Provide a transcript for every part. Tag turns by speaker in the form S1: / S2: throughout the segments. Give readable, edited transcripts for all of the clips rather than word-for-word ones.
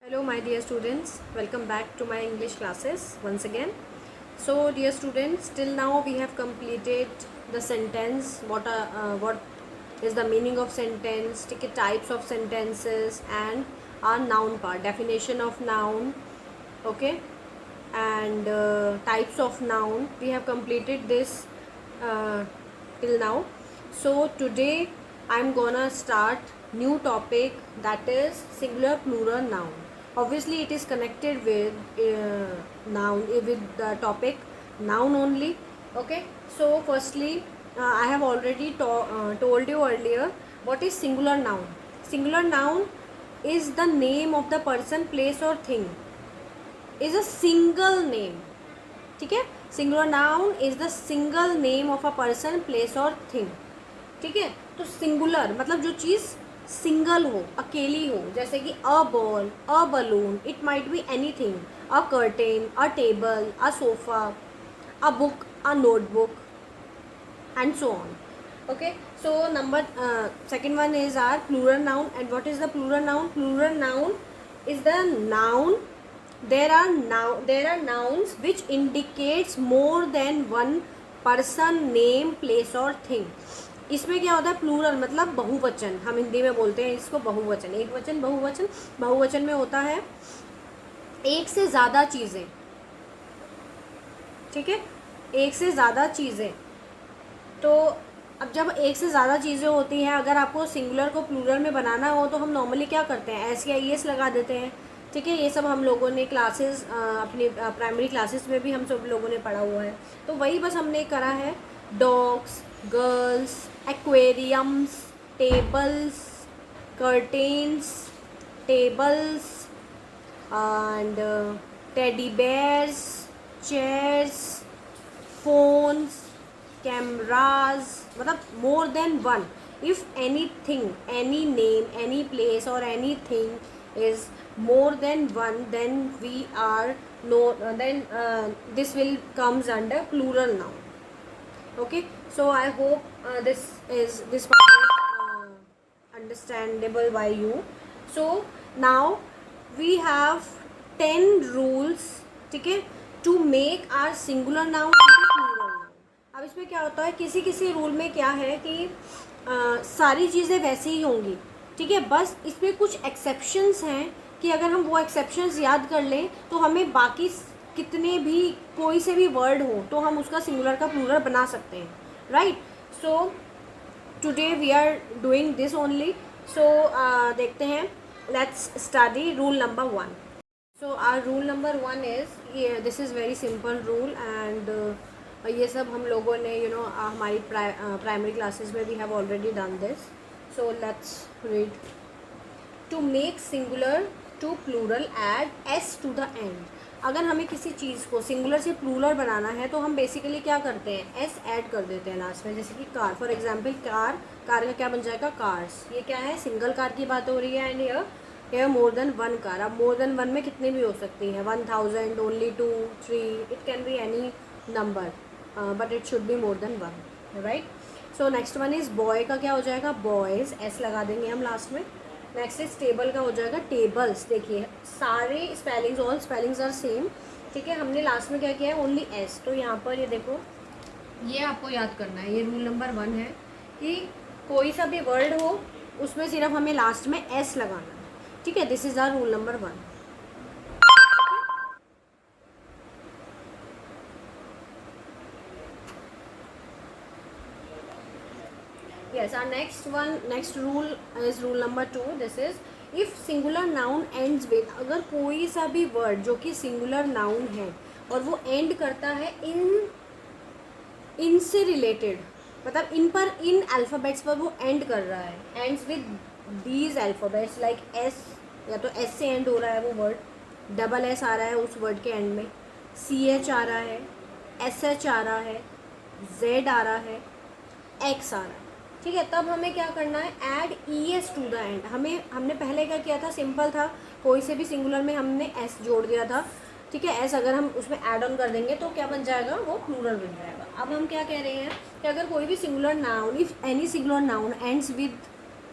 S1: Hello my dear students, welcome back to my English classes once again. So dear students, till now we have completed the sentence, what is the meaning of sentence, types of sentences and our noun part, definition of noun, okay, and types of noun. We have completed this uh, till now. So today I'm gonna start new topic, that is singular plural noun. Obviously it is connected with noun, with the topic noun only. Okay, so firstly I have already told you earlier what is singular noun. Singular noun is the name of the person, place or thing, is a single name. ठीक है, singular noun is the single name of a person, place और thing. ठीक है, तो singular मतलब जो चीज़ single हो, अकेली हो, जैसे कि a ball, a balloon, it might be any thing, a curtain, a table, a sofa, a book, a notebook and so on. Okay, so second one is our plural noun. And what is the plural noun? Plural noun is the noun. There are nouns which indicates more than one person, name, place or thing. इसमें क्या होता है, plural मतलब बहुवचन. हम हिंदी में बोलते हैं इसको बहुवचन. एक वचन, बहुवचन. बहुवचन में होता है एक से ज़्यादा चीज़ें. ठीक है, एक से ज़्यादा चीज़ें. तो अब जब एक से ज़्यादा चीज़ें होती हैं, अगर आपको सिंगुलर को प्लूरल में बनाना हो तो हम नॉर्मली क्या करते हैं, एस या ई एस लगा देते हैं. ठीक है, ये सब हम लोगों ने क्लासेस, अपनी प्राइमरी क्लासेस में भी हम सब लोगों ने पढ़ा हुआ है. तो वही बस हमने करा है. Dogs, girls, aquariums, tables, curtains, tables and teddy bears, chairs, phones, cameras, मतलब more than one. If anything, any name, any place or anything is more than one, then we are no, then this will comes under plural noun. okay, so I hope this part is understandable by you. So now we have 10 rules, ठीक है, to make our singular noun into plural noun. अब इसमें क्या होता है, किसी किसी rule में क्या है कि सारी चीज़ें वैसे ही होंगी. ठीक है, बस इसमें कुछ एक्सेप्शंस हैं कि अगर हम वो एक्सेप्शंस याद कर लें तो हमें बाकी कितने भी, कोई से भी वर्ड हो तो हम उसका सिंगुलर का प्लूरल बना सकते हैं. Right, so today we are doing this only. So देखते हैं, let's study rule number 1. So our rule number 1 is, this is very simple rule and ये सब हम लोगों ने हमारी प्राइमरी क्लासेस में we have already done this. So let's read. To make singular to plural add S to the end. अगर हमें किसी चीज़ को सिंगुलर से प्लूरल बनाना है तो हम बेसिकली क्या करते हैं, एस ऐड कर देते हैं लास्ट में. जैसे कि car, for example car, car का क्या बन जाएगा, कार्स. ये क्या है, सिंगल कार की बात हो रही है. एंड ये मोर देन वन कार. अब मोर देन वन में कितनी भी हो सकती है, 1000, only 2, 3, it can be any number, but it should be more than one. Right, so next one is boy का क्या हो जाएगा, बॉयज़, एस लगा देंगे हम लास्ट में. नेक्स्ट इज टेबल का हो जाएगा टेबल्स. देखिए सारे spellings, all spellings are same. ठीक है, हमने लास्ट में क्या किया है, ओनली एस. तो यहाँ पर ये देखो, ये आपको याद करना है, ये रूल नंबर 1 है कि कोई सा भी वर्ड हो उसमें सिर्फ हमें लास्ट में एस लगाना है. ठीक है, this is our rule number 1. Yes, our next rule is rule number 2. This is, if singular noun ends with, अगर कोई सा भी word जो कि singular noun है और वो end करता है इन से related, मतलब इन पर, इन अल्फ़ाबेट्स पर वो end कर रहा है, ends with these alphabets like S, या तो S से end हो रहा है वो word, डबल S आ रहा है उस word के end में, CH आ रहा है, SH आ रहा है, Z आ रहा है, X आ रहा है. ठीक है, तब हमें क्या करना है, add e s to the end. हमने पहले क्या किया था, सिंपल था, कोई से भी सिंगुलर में हमने एस जोड़ दिया था. ठीक है, एस अगर हम उसमें ऐड ऑन कर देंगे तो क्या बन जाएगा, वो प्लूरल बन जाएगा. अब हम क्या कह रहे हैं कि अगर कोई भी singular noun, if any singular noun ends with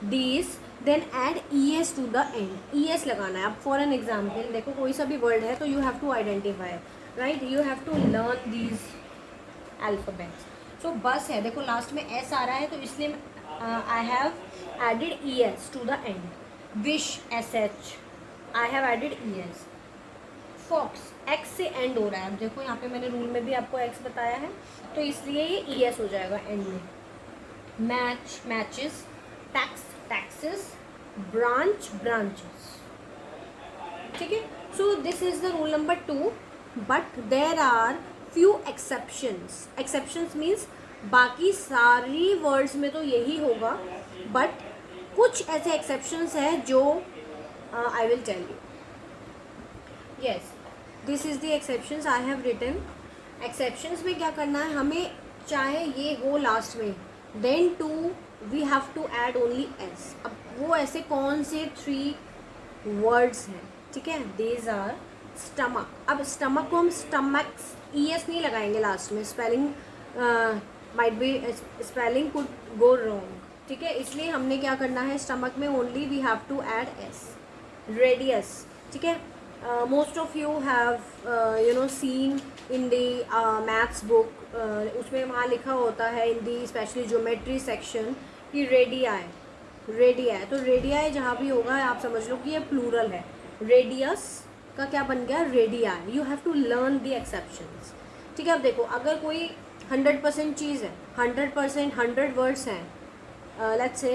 S1: these, then add es to the end. es लगाना है. अब फॉर एन एग्जाम्पल देखो कोई सा भी वर्ड है तो you have to identify, right, you have to learn these alphabets. So बस है, देखो लास्ट में एस आ रहा है तो इसलिए I have added e s to the end. With s h, I have added e s. Fox x से end हो रहा है. अब देखो यहाँ पे मैंने रूल में भी आपको एक्स बताया है तो इसलिए ये ई एस हो जाएगा एंड में. Match matches, tax taxes, branch branches. ठीक है. So this is the rule number 2. But there are few exceptions. Exceptions means बाकी सारी वर्ड्स में तो यही होगा, बट कुछ ऐसे एक्सेप्शंस हैं जो I will tell you. Yes, this is the exceptions I have written. Exceptions में क्या करना है हमें, चाहे ये हो लास्ट में, then to we have to add only s. अब वो ऐसे कौन से 3 वर्ड्स हैं, ठीक है. These are stomach. अब स्टमक को हम स्टमक्स ई एस नहीं लगाएंगे लास्ट में, spelling might be, spelling could go wrong, ठीक है. इसलिए हमने क्या करना है, स्टमक में only we have to add s. Radius, ठीक है. Most of you have you know seen in the maths book, उसमें वहाँ लिखा होता है in the specially geometry section कि रेडियाई. रेडियाई, तो रेडियाई जहाँ भी होगा आप समझ लो कि ये प्लूरल है. रेडियस का क्या बन गया, radii. You have to learn the exceptions, ठीक है. अब देखो अगर कोई 100% चीज़ है, 100% 100 वर्ड्स हैं, let's say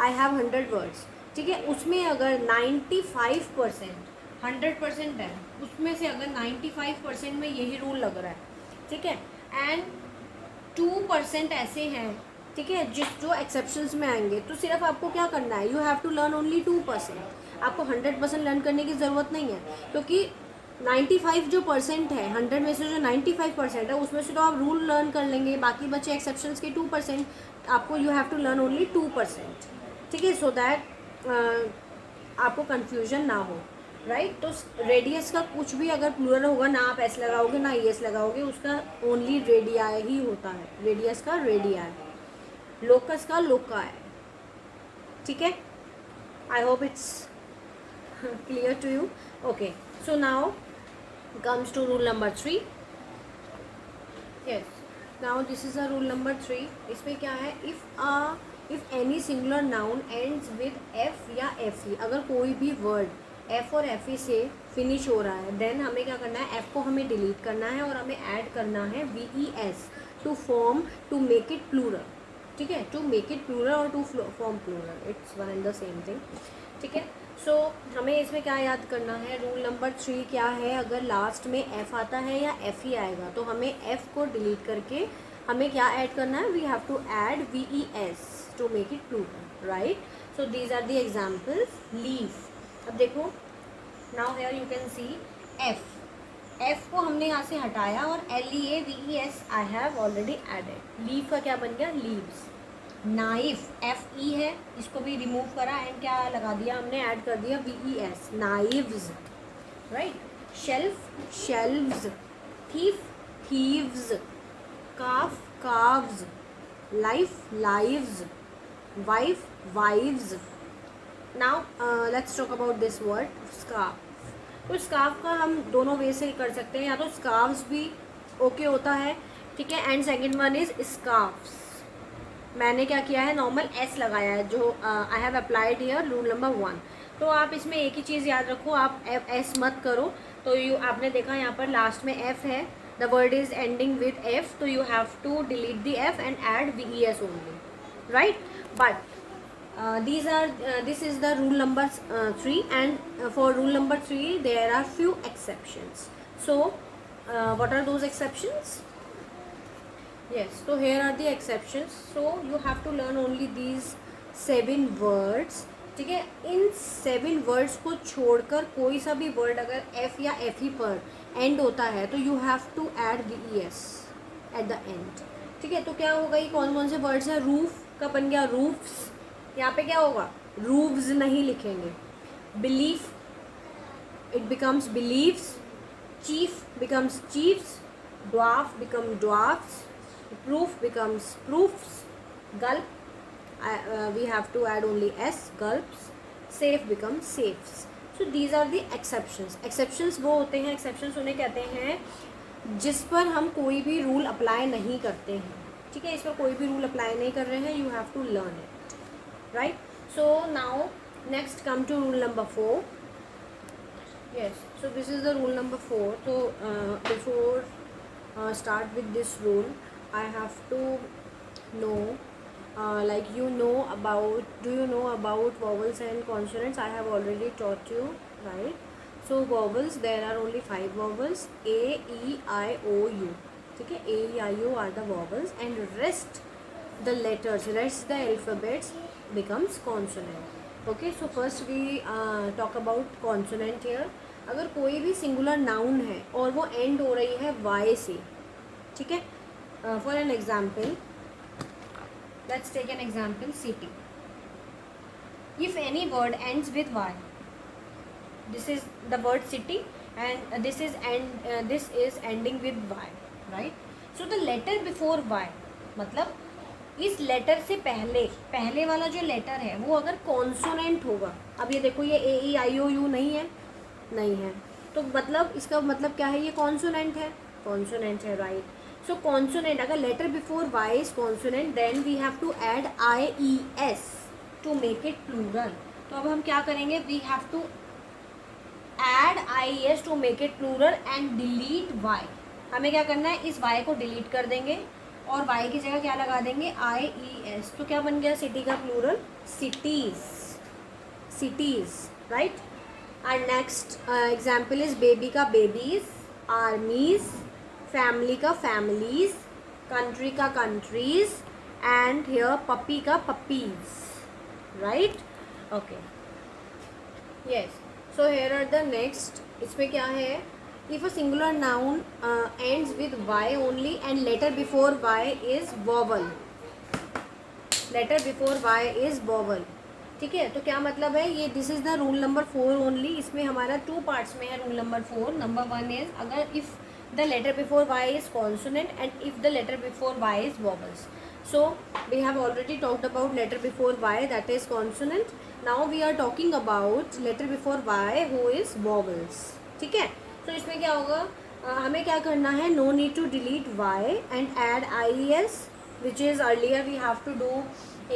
S1: I have 100 words, ठीक है. उसमें अगर 95% 100% है, उसमें से अगर 95% में यही रूल लग रहा है, ठीक है, एंड 2% ऐसे हैं, ठीक है, जो एक्सेप्शंस में आएंगे, तो सिर्फ आपको क्या करना है, you have to learn only 2%. आपको 100% लर्न करने की ज़रूरत नहीं है, क्योंकि 95 जो परसेंट है, 100 में से जो 95% है उसमें से तो आप रूल लर्न कर लेंगे, बाकी बचे एक्सेप्शंस के 2%. आपको you have to learn only 2%, ठीक है, सो दैट आपको कन्फ्यूजन ना हो, राइट. तो रेडियस का कुछ भी अगर प्लूरल होगा ना आप एस लगाओगे ना ई एस लगाओगे, उसका ओनली रेडियाई ही होता है. रेडियस का रेडियाई, लोकस का लोकाई, ठीक है. I hope it's clear to you. Okay, so now comes to rule number 3. yes, now this is a rule number 3. इसमें क्या है, if any singular noun ends with f या fe, अगर कोई भी वर्ड f और fe से finish हो रहा है, देन हमें क्या करना है, f को हमें डिलीट करना है और हमें ऐड करना है ves to make it plural, ठीक है. टू मेक इट प्लूरल और to form plural, it's one and the same thing, ठीक है. सो हमें इसमें क्या याद करना है, रूल नंबर 3 क्या है, अगर लास्ट में f आता है या f ही आएगा तो हमें f को डिलीट करके हमें क्या ऐड करना है, we have to add ves to make it plural, right. So these are the examples. Leave. अब देखो now here you can see f को हमने यहाँ से हटाया और leaves I have already added. Leave का क्या बन गया, लीव्स. नाइफ, fe है, इसको भी रिमूव करा एंड क्या लगा दिया हमने, ऐड कर दिया ves, knives, right. Shelf, shelves. Thief, thieves. Calf, calves. Life, lives. Wife, wives. Now let's talk about this word scarf. तो स्कार्फ का हम दोनों वे से कर सकते हैं, या तो स्कार्फ्स भी ओके होता है, ठीक है, and second one is scarfs. मैंने क्या किया है, नॉर्मल एस लगाया है, जो I have applied here rule number 1. तो आप इसमें एक ही चीज़ याद रखो, आप एस मत करो. तो आपने देखा यहाँ पर लास्ट में एफ है, the word is ending with F, तो you have to delete the F and add ves only, right. But this is the rule number 3, and for rule number 3 there are few exceptions. So what are those exceptions? yes, so here are the exceptions. so you have to learn only these 7 words, ठीक है. इन 7 words को छोड़कर कोई सा भी word अगर f या fe पर एंड होता है तो you have to add ves at the end, ठीक है. तो क्या होगा, ये कौन कौन से वर्ड्स हैं, रूफ का बन गया रूफ्स, यहाँ पे क्या होगा, रूव्स नहीं लिखेंगे. Belief, it becomes believes. Chief becomes chiefs. Dwarf become dwarfs. Proof becomes proofs. Gulf, we have to add only s, gulps. Safe becomes safes. So these are the exceptions. Exceptions वो होते हैं, exceptions उन्हें कहते हैं जिस पर हम कोई भी रूल अप्लाई नहीं करते हैं, ठीक है, इस पर कोई भी रूल अप्लाई नहीं कर रहे हैं. You have to learn it, right. So now next come to rule number 4. Yes, so this is the rule number 4. So before start with this rule, I have to know, like do you know about vowels and consonants? I have already taught you, right? So vowels, there are only 5 vowels: A, E, I, O, U. ठीक है, A, E, I, O are the vowels, and rest the alphabets becomes consonant. Okay, so first we talk about consonant here. अगर कोई भी singular noun है और वो and हो रही है वाई से, ठीक है, for an example, let's take an example city. If any word ends with y, this is the word city and this is ending with y, right. So the letter before y, मतलब इस letter से पहले वाला जो letter है वो अगर consonant होगा. अब ये देखो, ये ए, ई, आई, ओ, यू नहीं है, तो मतलब इसका मतलब क्या है, ये कॉन्सोनेंट है, राइट. सो कॉन्सोनेंट, अगर letter before Y is consonant, then we have to add i, e, s to make it plural. तो अब हम क्या करेंगे, we have to add i, s to make it plural and delete y. हमें क्या करना है, इस वाई को डिलीट कर देंगे और y की जगह क्या लगा देंगे, आई, ई, एस. तो क्या बन गया सिटी का प्लूरल, सिटीज, राइट. और नेक्स्ट एग्जाम्पल इज बेबी का बेबीज, आर्मीज, फैमिली का फैमिलीज, कंट्री का कंट्रीज, एंड हियर पपी का puppies, right. Okay, yes. So here are the next. इसमें क्या है, if a singular noun ends with y only and letter before y is vowel, ठीक है. तो क्या मतलब है ये, this is the rule number 4 only. इसमें हमारा 2 पार्ट्स में है रूल नंबर 4. नंबर 1 इज, अगर if the letter before y is consonant and if the letter before y is vowels. So we have already talked about letter before y, that is consonant. Now we are talking about letter before y who is vowels, ठीक है. तो इसमें क्या होगा, हमें क्या करना है, no need to delete y and add i, s, which is earlier we have to do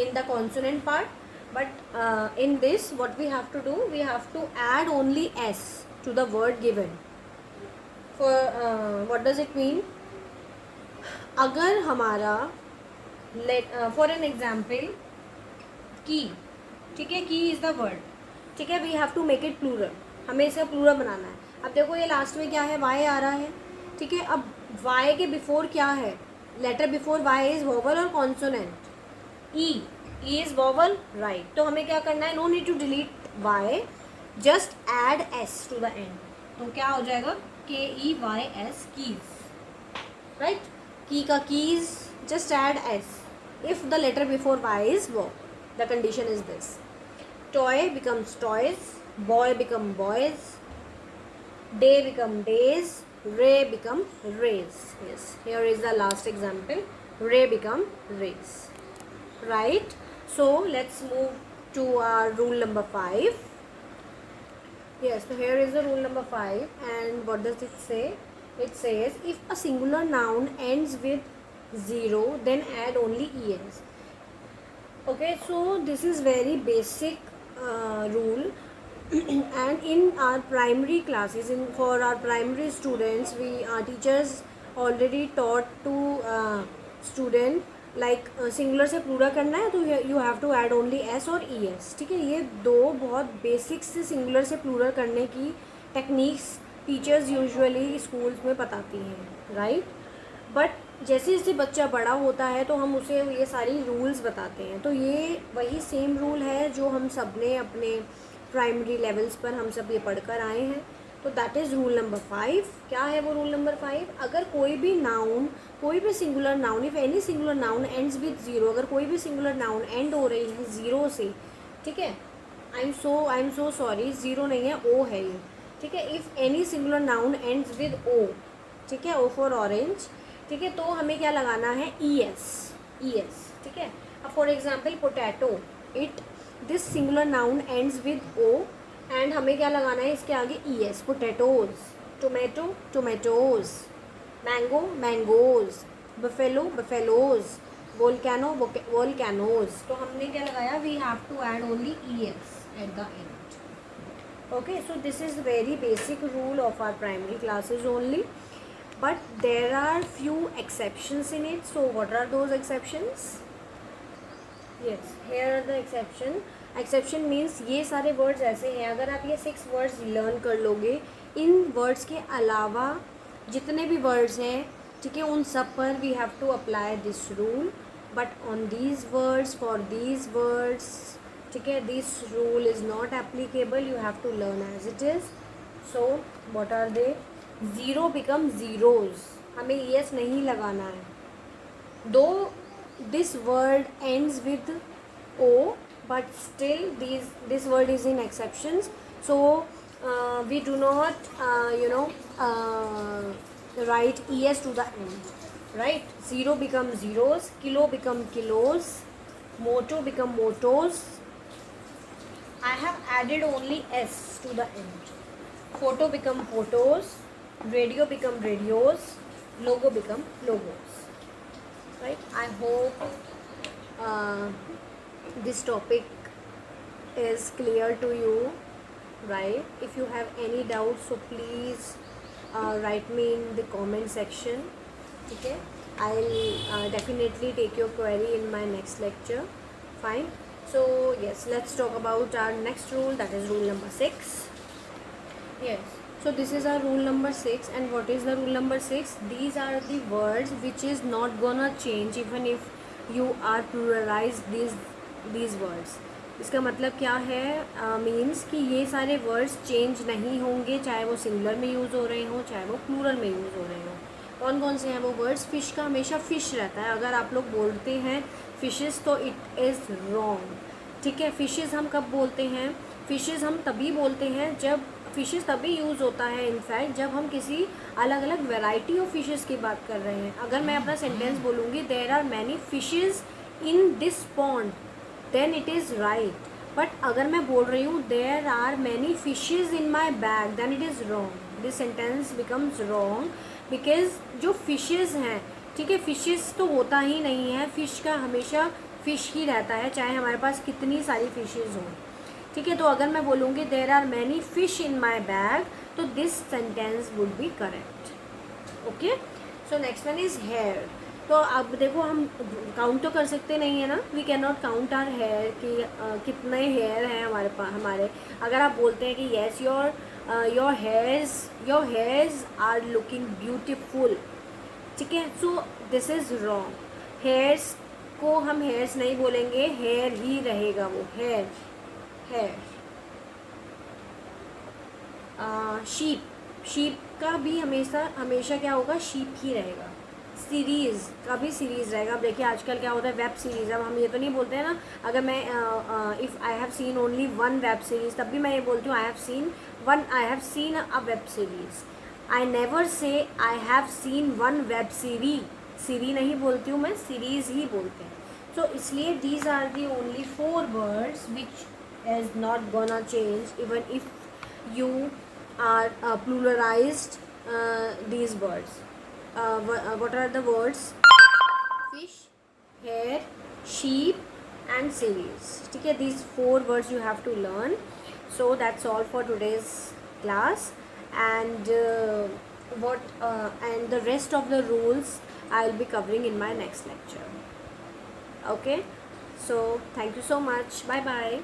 S1: in the consonant part. But in this what we have to do, we have to add only s to the word given. For what does it mean, अगर हमारा for an example की, ठीक है, की is the word, ठीक है, we have to make it plural. हमें इसका प्लूरल बनाना है. अब देखो ये लास्ट में क्या है, वाई आ रहा है, ठीक है. अब वाई के बिफोर क्या है, letter before Y is vowel और consonant. E is vowel, right. तो हमें क्या करना है, no need to delete Y, just add S to the end. तो क्या हो जाएगा, K E Y S, keys, right. Key का keys, just add S if the letter before Y is वो. The condition is this. Toy becomes toys, boy become boys, day become days, ray become rays. Yes, here is the last example, ray become rays, right. So let's move to our rule number 5. Yes, so here is the rule number 5, and what does it say? It says if a singular noun ends with 0, then add only es. Okay, so this is very basic rule. And in our primary classes, for our primary students, our teachers already taught to student like singular से plural करना है, तो you have to add only s और es, ठीक है. ये दो बहुत बेसिक्स से सिंगुलर से प्लूरल करने की टेक्निक्स टीचर्स यूजुअली स्कूल्स में बताती हैं, राइट. बट जैसे जैसे बच्चा बड़ा होता है तो हम उसे ये सारी रूल्स बताते हैं. तो ये वही सेम रूल है जो हम सब ने अपने प्राइमरी लेवल्स पर हम सब ये पढ़कर आए हैं. तो दैट इज़ रूल नंबर 5. क्या है वो रूल नंबर 5? अगर कोई भी नाउन, कोई भी singular noun, if any singular noun ends with 0, अगर कोई भी सिंगुलर नाउन एंड हो रही है 0 से, ठीक है, आई एम सो सॉरी, 0 नहीं है, O है ये, ठीक है. If any singular noun ends with O, ठीक है, O फॉर ऑरेंज, ठीक है, तो हमें क्या लगाना है, ES, ठीक है. For example potato, it this singular noun ends with o and हमें क्या लगाना है इसके आगे e s, potatoes, tomato tomatoes, mango mangoes, buffalo buffaloes, volcano volcanoes. तो हमने क्या लगाया, we have to add only e s at the end. Okay, so this is very basic rule of our primary classes only, but there are few exceptions in it. So what are those exceptions? Yes, here are the exception means ये सारे words ऐसे हैं, अगर आप ये 6 words learn कर लोगे, इन words के अलावा जितने भी words हैं, ठीक है, उन सब पर we have to apply this rule, but on these words, for these words, ठीक है, this rule is not applicable, you have to learn as it is. So what are they? Zero become zeros, हमें यस नहीं लगाना है. Though this word ends with o but still this word is in exceptions. So we do not write es to the end, right? Zero become zeros, kilo become kilos, moto become motos. I have added only s to the end. Photo become photos, radio become radios, logo become logos, right? I hope this topic is clear to you, right? If you have any doubts, so please write me in the comment section. Okay, I'll definitely take your query in my next lecture. Fine. So yes, let's talk about our next rule, that is rule number 6. Yes, so this is our rule number 6. And what is the rule number 6? These are the words which is not gonna change even if you are pluralize these words. इसका मतलब क्या है? Means कि ये सारे words change नहीं होंगे, चाहे वो सिंगुलर में यूज़ हो रहे हों, चाहे वो प्लूरल में यूज़ हो रहे हों. कौन कौन से हैं वो वर्ड्स? फिश का हमेशा फ़िश रहता है. अगर आप लोग बोलते हैं फिशेस तो इट इज़ रॉन्ग. ठीक है, फिशेस हम कब बोलते हैं? फिशेस हम तभी बोलते हैं जब फिशेस तभी यूज़ होता है इनफैक्ट जब हम किसी अलग अलग वेराइटी ऑफ फिशेस की बात कर रहे हैं. अगर मैं अपना सेंटेंस बोलूँगी there are many fishes in this pond, then it is right. But अगर मैं बोल रही हूँ there are many fishes in my bag, then it is wrong. This sentence becomes wrong because जो फिशेज़ हैं, ठीक है, फिशेज़ तो होता ही नहीं है. फ़िश का हमेशा फ़िश ही रहता है, चाहे हमारे पास कितनी सारी फिशेज़ हों. ठीक है, तो अगर मैं बोलूँगी there are many fish in my bag, तो this sentence would be correct. Okay, so next one is here. तो अब देखो हम काउंट तो कर सकते नहीं है ना, we can not count or hair कि कितने हेयर हैं हमारे पास. हमारे अगर आप बोलते हैं कि yes your hairs are looking beautiful, ठीक है, so this is wrong. Hairs को हम हेयर्स नहीं बोलेंगे, हेयर ही रहेगा वो, हेयर. शीप का भी हमेशा क्या होगा? शीप ही रहेगा. सीरीज़ का भी सीरीज़ रहेगा. अब देखिए आजकल क्या होता है, वेब सीरीज़. अब हम ये तो नहीं बोलते हैं ना, अगर मैं if I have seen only one web series, तब भी मैं ये बोलती हूँ I have seen a web series. I never say I have seen one web series नहीं बोलती हूँ मैं, सीरीज़ ही बोलते हैं. सो इसलिए these are the only 4 words which is not gonna change even if you are pluralized these words. What are the words? Fish, hair, sheep and series. ठीक है, these 4 words you have to learn. So that's all for today's class, and and the rest of the rules I'll be covering in my next lecture. Okay, so thank you so much. Bye bye.